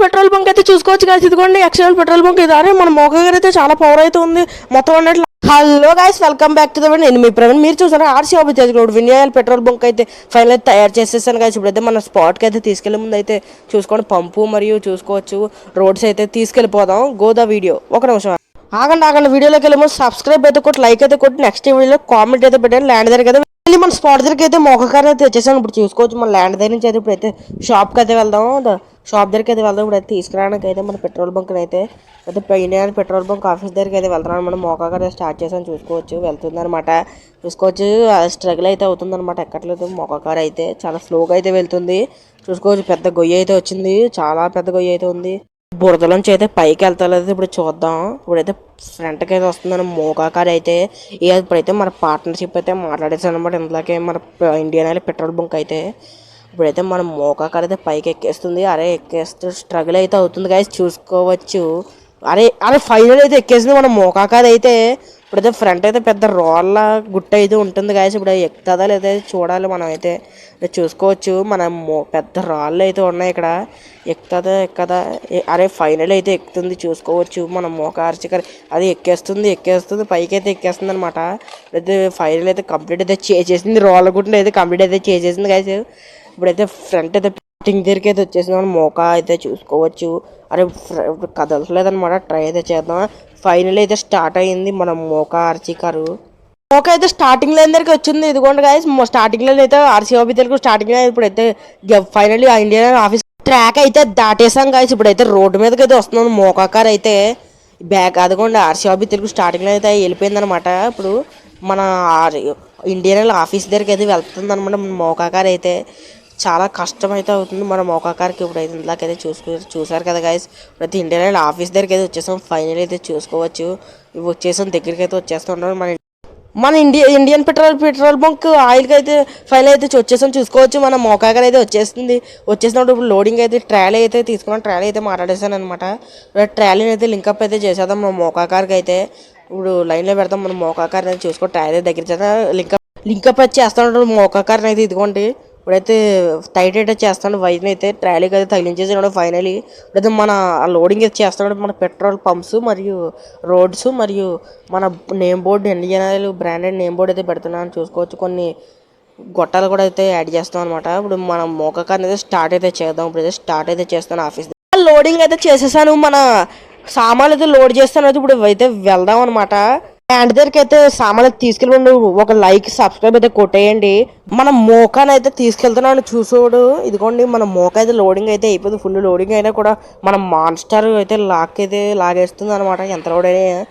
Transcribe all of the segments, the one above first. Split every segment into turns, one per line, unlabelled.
Petrol bunk అయితే చూసుకోవచ్చు guys. ఇదిగోండి ఎక్సలెంట్ పెట్రోల్ బంక్ ఇది. అరే మన మోకా గారు అయితే చాలా పవర్ అయితే ఉంది మొత్తం అన్నట్లు. Hello guys, welcome back to the video. నేను మీ ప్రవీణ్. మీరు చూసారా ఆర్సీ ఆఫీస్ వినియాల్ పెట్రోల్ బంక్ అయితే ఫైనల్ అయితే తయారు చేసేసాను గైస్. ఇప్పుడైతే మన స్పాట్కి అయితే తీసుకెళ్లే ముందు అయితే చూసుకోండి పంపు మరియు చూసుకోవచ్చు రోడ్స్ అయితే తీసుకెళ్ళిపోదాం. Go the video. ఒక నిమిషం ఆగండి వీడియోలోకి వెళ్ళే ముందు సబ్స్క్రైబ్ అయితే కొట్టి లైక్ అయితే కొట్టి నెక్స్ట్ వీడియోలో కామెంట్ అయితే పెట్టండి. ల్యాండ్ దగ్గర అయితే వెళ్ళి మన స్పాట్ దగ్గరికి అయితే మోకార్ అయితే వచ్చేసాను. ఇప్పుడు చూసుకోవచ్చు మన ల్యాండ్ దగ్గర నుంచి అయితే ఇప్పుడైతే షాప్కి అయితే వెళ్దాం. షాప్ దగ్గరికి అయితే వెళ్దాం. ఇప్పుడు అయితే తీసుకురావడానికి అయితే మన పెట్రోల్ బంక్ అయితే ఇండియన్ పెట్రోల్ బంక్ ఆఫీస్ దగ్గరికి అయితే వెళ్తున్నాను. మనం మోకార్ స్టార్ట్ చేసాను చూసుకోవచ్చు. వెళ్తుంది అనమాట చూసుకోవచ్చు. స్ట్రగుల్ అయితే అవుతుంది అనమాట. ఎక్కట్లేదు మోకార్ అయితే చాలా స్లోగా అయితే వెళ్తుంది చూసుకోవచ్చు. పెద్ద గొయ్యి అయితే వచ్చింది, చాలా పెద్ద గొయ్యి అయితే ఉంది. బురదలోంచి అయితే పైకి వెళ్తలేదు. ఇప్పుడు చూద్దాం. ఇప్పుడైతే ఫ్రంట్కి అయితే వస్తుందని మోకార్ అయితే ఇప్పుడైతే మన పార్ట్నర్షిప్ అయితే మాట్లాడేసాను అనమాట. ఇందులోకే మన ఇండియన్ ఆయిల్ పెట్రోల్ బంక్ అయితే ఇప్పుడైతే మన మోకార్ అయితే పైకి ఎక్కేస్తుంది. అరే ఎక్కేస్తూ స్ట్రగుల్ అయితే అవుతుంది గైస్ చూసుకోవచ్చు. అరే ఫైనల్ అయితే ఎక్కేసింది మన మోకార్ అయితే. ఇప్పుడైతే ఫ్రంట్ అయితే పెద్ద రోళ్ళ గుట్ట అయితే ఉంటుంది గాయస్. ఇప్పుడు ఎక్కుతుందా లేదా చూడాలి మనం అయితే చూసుకోవచ్చు. మన పెద్ద రాళ్ళు అయితే ఉన్నాయి ఇక్కడ. ఎక్కదా అరే ఫైనల్ అయితే ఎక్కుతుంది చూసుకోవచ్చు. మన మోకార్ చికర్ అది ఎక్కేస్తుంది పైకి అయితే ఎక్కేస్తుంది అనమాట. అయితే ఫైనల్ అయితే కంప్లీట్ అయితే చేసేసింది. రోళ్ళ గుట్ట అయితే కంప్లీట్ అయితే చేసేసింది గాయస్. ఇప్పుడైతే ఫ్రంట్ అయితే టింగ్ దగ్గరికి అయితే వచ్చేసింది మన మోకా అయితే చూసుకోవచ్చు. అరే కదలట్లేదనమాట. ట్రై అయితే చేద్దాం. ఫైనల్ అయితే స్టార్ట్ అయ్యింది మన మోకా ఆర్సీ కారు. మోకా అయితే స్టార్టింగ్ లైన్ దగ్గరికి వచ్చింది. ఇదిగోండి గాయస్ స్టార్టింగ్ లైన్ అయితే ఆర్సీ ఆఫీస్ దగ్గర స్టార్టింగ్ లైన్. ఇప్పుడైతే ఫైనల్లీ ఆ ఇండియన్ ఆఫీస్ ట్రాక్ అయితే దాటేసాం గాయస్. ఇప్పుడైతే రోడ్డు మీదకి అయితే వస్తున్నాం మోకా కార్ అయితే. బ్యాక్ అదిగోండి RC office Telugu starting line అయితే వెళ్ళిపోయింది అనమాట. ఇప్పుడు మన ఇండియన్ ఆఫీస్ దగ్గరికి అయితే వెళ్తుంది అనమాట మోకా కార్ అయితే. చాలా కష్టం అయితే అవుతుంది మన మోకార్కి. ఇప్పుడైతే ఇందాకైతే చూసారు కదా గాయస్. ఇప్పుడైతే ఇండియన్ ఆఫీస్ దగ్గరికి అయితే వచ్చేసాం. ఫైనల్ అయితే చూసుకోవచ్చు. వచ్చేసాం దగ్గరికి అయితే వచ్చేస్తున్నాం. మన ఇండియన్ పెట్రోల్ బంక్ ఆయిల్కి అయితే ఫైనల్ అయితే వచ్చేసాం చూసుకోవచ్చు. మన మోకార్ అయితే వచ్చేసినప్పుడు ఇప్పుడు లోడింగ్ అయితే ట్రాలీ అయితే తీసుకున్నాం. ట్రాలీ అయితే మాట్లాడేసాను అనమాట. ట్రాలీని అయితే లింకప్ అయితే చేసేద్దాం మన మోకార్కి అయితే. ఇప్పుడు లైన్లో పెడతాం మన మోకార్ అయితే చూసుకో. ట్రాలీ దగ్గర చేద్దాం లింకప్ అయితే చేస్తాను మోకార్ అయితే. ఇదిగోండి ఇప్పుడైతే టైట్ అయితే చేస్తాను. వైజ్ని అయితే ట్రాలీకి అయితే తగిలించేసి ఫైనలీ ఇప్పుడైతే మన లోడింగ్ అయితే చేస్తాడు. మన పెట్రోల్ పంప్స్ మరియు రోడ్స్ మరియు మన name board Indian oil branded name board అయితే పెడుతున్నాను చూసుకోవచ్చు. కొన్ని గొట్టాలు కూడా అయితే యాడ్ చేస్తాం అనమాట. ఇప్పుడు మనం మోకార్ అయితే స్టార్ట్ అయితే చేద్దాం. ఇప్పుడు అయితే స్టార్ట్ అయితే చేస్తాను ఆఫీస్ లోడింగ్ అయితే చేసేసాను. మన సామాన్లు అయితే లోడ్ చేస్తాను. అయితే ఇప్పుడు అయితే వెళ్దాం అనమాట. ల్యాండ్ దగ్గరికి అయితే సామాన్లు తీసుకెళ్ళి ఒక లైక్ సబ్స్క్రైబ్ అయితే కొట్టేయండి. మన మోకాన్ అయితే తీసుకెళ్తున్నాను చూసోడు. ఇదిగోండి మన మోకా అయితే లోడింగ్ అయితే అయిపోయింది. ఫుల్ లోడింగ్ అయినా కూడా మన మాన్స్టర్ అయితే లాగేస్తుంది అనమాట. ఎంత లోడ్ అయినా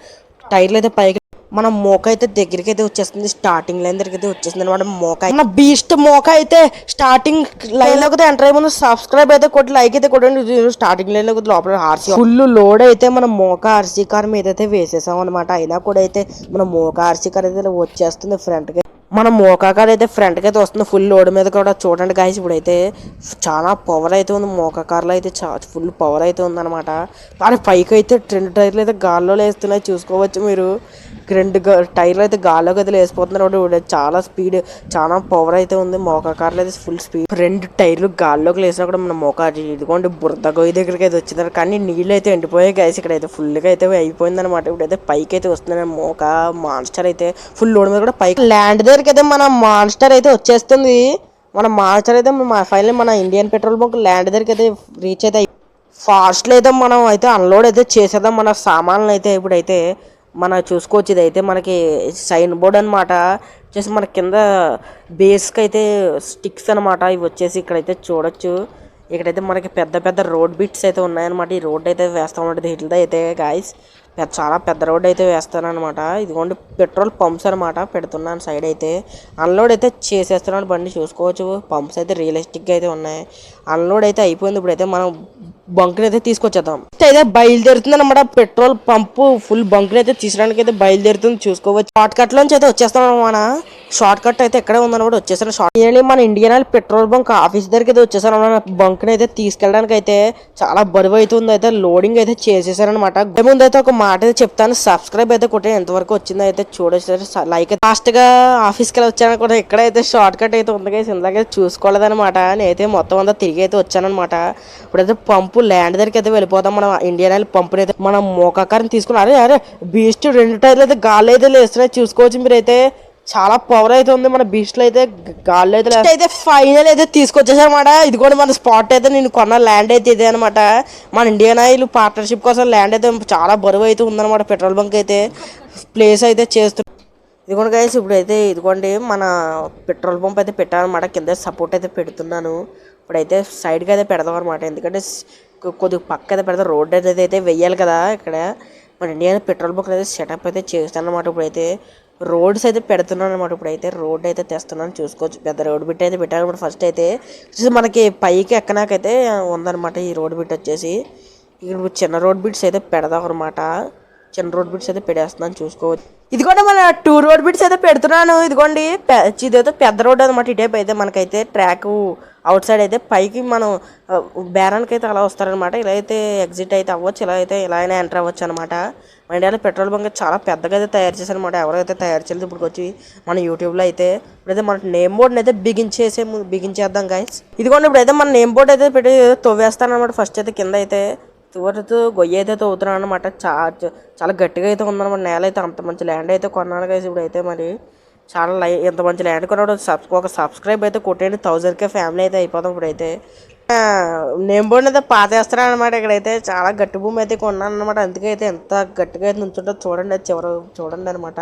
టైర్లు అయితే పైకి మన మోకా అయితే దగ్గరికి అయితే వచ్చేస్తుంది. స్టార్టింగ్ లైన్ దగ్గరికి అయితే వచ్చేస్తుంది అనమాట. మోకా మన బీస్ట్ మోకా అయితే స్టార్టింగ్ లైన్ లోకి అయితే ఎంటర్ అయ్యే ముందు సబ్స్క్రైబ్ అయితే కొట్టి లైక్ అయితే కొట్టండి. స్టార్టింగ్ లైన్ లోకి లోపల ఆర్సీ ఫుల్ లోడ్ అయితే మన మోకా ఆర్సీ కార్ మీద అయితే వేసేసాం అనమాట. అయినా కూడా అయితే మన మోకా ఆర్సీ కార్ అయితే వచ్చేస్తుంది ఫ్రంట్ కి. మన మోకార్ అయితే ఫ్రంట్కి అయితే వస్తుంది ఫుల్ లోడ్ మీద కూడా. చూడండి గాయస్ ఇప్పుడైతే చాలా పవర్ అయితే ఉంది మోకార్లో అయితే. ఫుల్ పవర్ అయితే ఉందన్నమాట. కానీ పైకి అయితే 2 టైర్లు అయితే గాల్లో వేస్తున్నాయి చూసుకోవచ్చు మీరు. 2 టైర్లు అయితే గాల్లోకి అయితే వేసిపోతున్నారు. చాలా స్పీడ్ చాలా పవర్ అయితే ఉంది మోకార్లో అయితే. ఫుల్ స్పీడ్ 2 టైర్లు గాల్లోకి వేసినా కూడా మన మోకార్ ఇదిగోండి బురద గొయ్యి దగ్గరికి అయితే వచ్చింది. కానీ నీళ్ళు అయితే ఎండిపోయాయి గాయస్. ఇక్కడ అయితే ఫుల్గా అయితే అయిపోయింది అనమాట. ఇప్పుడైతే పైకి అయితే వస్తుంది మోకా మాన్స్టర్ అయితే ఫుల్ లోడ్ మీద కూడా పైకి ల్యాండ్ దగ్గర అయితే మన మాన్స్టర్ అయితే వచ్చేస్తుంది. మన మాన్స్టర్ అయితే ఫైనల్ మన ఇండియన్ పెట్రోల్ బంక్ ల్యాండ్ దగ్గరికి అయితే రీచ్ అయితే ఫాస్ట్లో అయితే మనం అయితే అన్లోడ్ అయితే చేసేద్దాం మన సామాన్లు అయితే. ఇప్పుడైతే మన చూసుకోవచ్చు ఇదైతే మనకి సైన్ బోర్డ్ అనమాట. వచ్చేసి మన కింద బేస్కి అయితే స్టిక్స్ అనమాట. ఇవి వచ్చేసి ఇక్కడైతే చూడొచ్చు. ఇక్కడైతే మనకి పెద్ద రోడ్ బిట్స్ అయితే ఉన్నాయన్నమాట. ఈ రోడ్ అయితే వేస్తామంటే ఇట్లా అయితే గాయస్ చాలా పెద్ద రోడ్ అయితే వేస్తాను అనమాట. ఇదిగోండి పెట్రోల్ పంప్స్ అనమాట పెడుతున్నాను సైడ్ అయితే. అన్లోడ్ అయితే చేసేస్తున్నాను బండి చూసుకోవచ్చు. పంప్స్ అయితే రియలిస్టిక్గా అయితే ఉన్నాయి. అన్లోడ్ అయితే అయిపోయింది. ఇప్పుడైతే మనం బంక్ని అయితే తీసుకొచ్చేద్దాం. అయితే బయలుదేరుతుంది అనమాట. పెట్రోల్ పంపు ఫుల్ బంక్ని అయితే తీసుకురావడానికి అయితే బయలుదేరుతుంది చూసుకోవచ్చు. షార్ట్ కట్ లోంచి అయితే వచ్చేస్తాం అనమాట. షార్ట్ కట్ అయితే ఎక్కడే ఉందన్నమాట వచ్చేసాను. మన Indian oil petrol bunk office దగ్గరికి అయితే వచ్చేసాను అనమాట. బంక్ని అయితే తీసుకెళ్ళడానికి అయితే చాలా బరువు అవుతుంది. అయితే లోడింగ్ అయితే చేసేసారనమాట. ముందు అయితే ఒక మాట అయితే చెప్తాను, సబ్స్క్రైబ్ అయితే కొట్టే ఎంతవరకు వచ్చిందో అయితే చూడొచ్చు. లైక్ ఫాస్ట్గా ఆఫీస్కి వెళ్ళి వచ్చాను కూడా, ఇక్కడైతే షార్ట్ కట్ అయితే ఉంది కదా, ఇందాక చూసుకోలేదనమాట. నేనైతే మొత్తం అంతా తిరిగి అయితే వచ్చానమాట. ఇప్పుడైతే పంపు ల్యాండ్ దగ్గరికి అయితే వెళ్ళిపోతాం. మనం ఇండియన్ ఆయిల్ పంపుని అయితే మనం మోకాకారం తీసుకుని అరే బీస్ట్ 2 టైర్లు అయితే గాల్లో అయితే లేస్తున్నాయి చూసుకోవచ్చు మీరైతే. చాలా పవర్ అయితే ఉంది మన బీస్ట్ లో అయితే, గాల్లో అయితే ఫైనల్ అయితే తీసుకొచ్చేసారనమాట. ఇది కూడా మన స్పాట్ అయితే నేను కొన్న ల్యాండ్ అయితే ఇదే అనమాట. మన ఇండియన్ ఆయిల్ పార్ట్నర్షిప్ కోసం ల్యాండ్ అయితే చాలా బరువు అయితే ఉందన్నమాట. పెట్రోల్ బంక్ అయితే ప్లేస్ అయితే చేస్తుంది. ఇదిగోండి గైస్, ఇప్పుడైతే ఇదిగోండి మన పెట్రోల్ పంప్ అయితే పెట్టానమాట. కింద సపోర్ట్ అయితే పెడుతున్నాను. ఇప్పుడైతే సైడ్కి అయితే పెడదాం అనమాట, ఎందుకంటే కొద్దిగా పక్క అయితే పెడతాం. రోడ్ అయితే వెయ్యాలి కదా. ఇక్కడ మన ఇండియన్ పెట్రోల్ బంక్ అయితే సెటప్ అయితే చేస్తాను అనమాట. ఇప్పుడైతే రోడ్స్ అయితే పెడుతున్నాను అనమాట. ఇప్పుడైతే రోడ్ అయితే తెస్తున్నాను చూసుకోవచ్చు. పెద్ద రోడ్ బిట్ అయితే పెట్టాను అనమాట. ఫస్ట్ అయితే మనకి పైకి ఎక్కనాకైతే ఉందన్నమాట ఈ రోడ్ బిట్ వచ్చేసి. ఇప్పుడు చిన్న రోడ్ బిట్స్ అయితే పెడదాం అనమాట. చిన్న రోడ్ బిట్స్ అయితే పెడేస్తున్నాను చూసుకోవచ్చు. ఇదిగోండి మన 2 రోడ్ బిట్స్ అయితే పెడుతున్నాను. ఇదిగోండి ఇదైతే పెద్ద రోడ్ అనమాట. ఇటైపు అయితే మనకైతే ట్రాక్ అవుట్ సైడ్ అయితే పైకి మనం బేరానికి అయితే అలా వస్తారనమాట. ఇలా అయితే ఎగ్జిట్ అయితే అవ్వచ్చు, ఇలా అయితే ఇలా అయినా ఎంటర్ అవ్వచ్చు అనమాట. మన ఇండియాలో పెట్రోల్ బంక్ చాలా పెద్దగా అయితే తయారు చేశారు అనమాట. ఎవరైతే తయారు చేయలేదు ఇప్పుడు వచ్చి మన యూట్యూబ్లో అయితే. ఇప్పుడైతే మన నేమ్ బోర్డ్ని అయితే బిగించేద్దాం గైస్. ఇదిగోండి ఇప్పుడైతే మన నేమ్ బోర్డ్ అయితే పెట్టి తవ్వేస్తాను అనమాట. ఫస్ట్ అయితే కింద అయితే చివరితో గొయ్యి అయితే తవ్వుతున్నాను అనమాట. చాలా గట్టిగా అయితే ఉందన్నమాట. నేల అయితే అంత మంచి ల్యాండ్ అయితే కొన్నాను గైస్. ఇప్పుడైతే మరి చాలా ఎంత మంచి ల్యాండ్ కొన్నాడు. ఒక సబ్స్క్రైబ్ అయితే కొట్టేయండి, 1000K ఫ్యామిలీ అయితే అయిపోతాం. ఇప్పుడైతే నేమ్ బోర్డ్ అయితే పాతేస్తున్నాను అనమాట. ఇక్కడైతే చాలా గట్టి భూమి అయితే కొన్నాను అనమాట. అందుకే అయితే ఎంత గట్టిగా అయితే నుంచుంటుందో చూడండి, అది చివరి చూడండి అనమాట.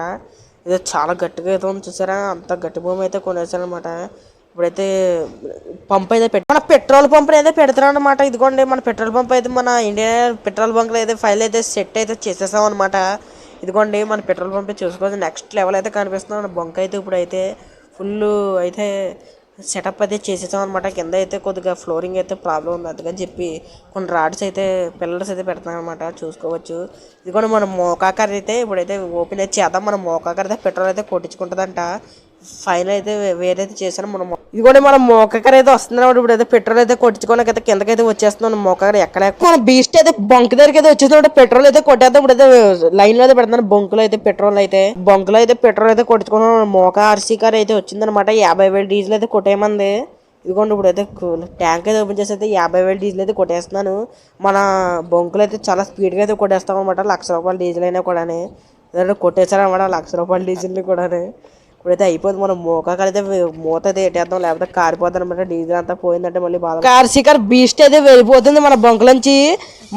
ఇది చాలా గట్టిగా అయితే ఉంది చూసారా, అంత గట్టి భూమి అయితే కొనేసాను అనమాట. ఇప్పుడైతే పంప్ అయితే మన పెట్రోల్ పంప్ అయితే పెడతాను అనమాట. ఇదిగోండి మన పెట్రోల్ పంప్ అయితే మన ఇండియన్ పెట్రోల్ బంక్లో అయితే ఫైల్ అయితే సెట్ అయితే చేసేసాం అనమాట. ఇదిగోండి మన పెట్రోల్ పంప్ చూసుకోవచ్చు. నెక్స్ట్ లెవెల్ అయితే కనిపిస్తుంది మన బంక్ అయితే. ఇప్పుడైతే ఫుల్ అయితే సెటప్ అయితే చేసేసాం అనమాట. కింద అయితే కొద్దిగా ఫ్లోరింగ్ అయితే ప్రాబ్లం ఉంది, అందుకని చెప్పి కొన్ని రాడ్స్ అయితే పిల్లర్స్ అయితే పెడతాం అనమాట చూసుకోవచ్చు. ఇది కూడా మన మోకాకర్ అయితే ఇప్పుడైతే ఓపెన్ అయితే చేద్దాం. మన మోకాకర్ అయితే పెట్రోల్ అయితే కొట్టించుకుంటుందంట. ఫైనల్ అయితే వేరైతే చేశాను మనం. ఇది కూడా మన మోకాకర్ అయితే వస్తుంది అనమాట. ఇప్పుడు అయితే పెట్రోల్ అయితే కొట్టించుకోవడానికి అయితే కిందకైతే వచ్చేస్తున్నాం. మోకాకర్ ఎక్కడ మన బీస్ట్ అయితే బంక్ దగ్గరికి అయితే వచ్చేసిన పెట్రోల్ అయితే కొట్టేద్దాం. ఇప్పుడు అయితే లైన్ లో అయితే పెడతాను. బంకులో అయితే పెట్రోల్ అయితే కొట్టించుకున్నాం. మోకా ఆర్సీ కార్ అయితే వచ్చిందనమాట. 50,000 డీజిల్ అయితే కొట్టేయమంది. ఇదిగోండి ఇప్పుడైతే ట్యాంక్ అయితే ఓపెన్ చేసి అయితే 50,000 డీజిల్ అయితే కొట్టేస్తున్నాను. మన బంకులు అయితే చాలా స్పీడ్గా అయితే కొట్టేస్తాం అనమాట. ₹1,00,000 డీజిల్ అయినా కూడా కొట్టేశారనమాట. ₹1,00,000 డీజిల్ని కూడా. ఇప్పుడైతే అయిపోతుంది. మనం మోకాకర్ అయితే మూత అయితే ఎట్టేద్దాం, లేకపోతే కారిపోతుంది అనమాట. డీజిల్ అంతా పోయిందంటే మళ్ళీ బాగా కార్సికర్ బీస్ట్ అయితే వెళ్ళిపోతుంది మన బంక్ నుంచి.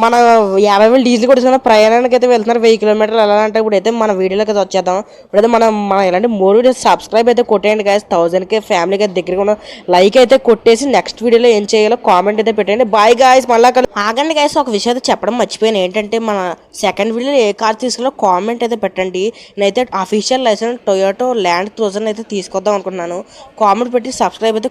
మన 50,000 డీజిల్ కొట్టిన ప్రయాణానికి అయితే వెళ్తున్నారు 1000 కిలోమీటర్లు. ఎలా అంటే ఇప్పుడైతే మన వీడియోలోకి అయితే వచ్చేద్దాం. ఇప్పుడైతే మనం ఇలాంటి 3 వీడియోస్ సబ్స్క్రైబ్ అయితే కొట్టేయండి గైస్. 1000K ఫ్యామిలీకి దగ్గరగా ఉన్న లైక్ అయితే కొట్టేసి నెక్స్ట్ వీడియోలో ఏం చేయాలో కామెంట్ అయితే పెట్టండి. Bye guys. మళ్ళీ ఆగండి గైస్, ఒక విషయం అయితే చెప్పడం మర్చిపోయాను. ఏంటంటే మన సెకండ్ వీడియోలో ఏ కార్ తీసుకున్నా కామెంట్ అయితే పెట్టండి. నేనైతే official license Toyota Land Cruiser అయితే తీసుకొద్దాం అనుకుంటున్నాను. కామెంట్ పెట్టి సబ్స్క్రైబ్ అయితే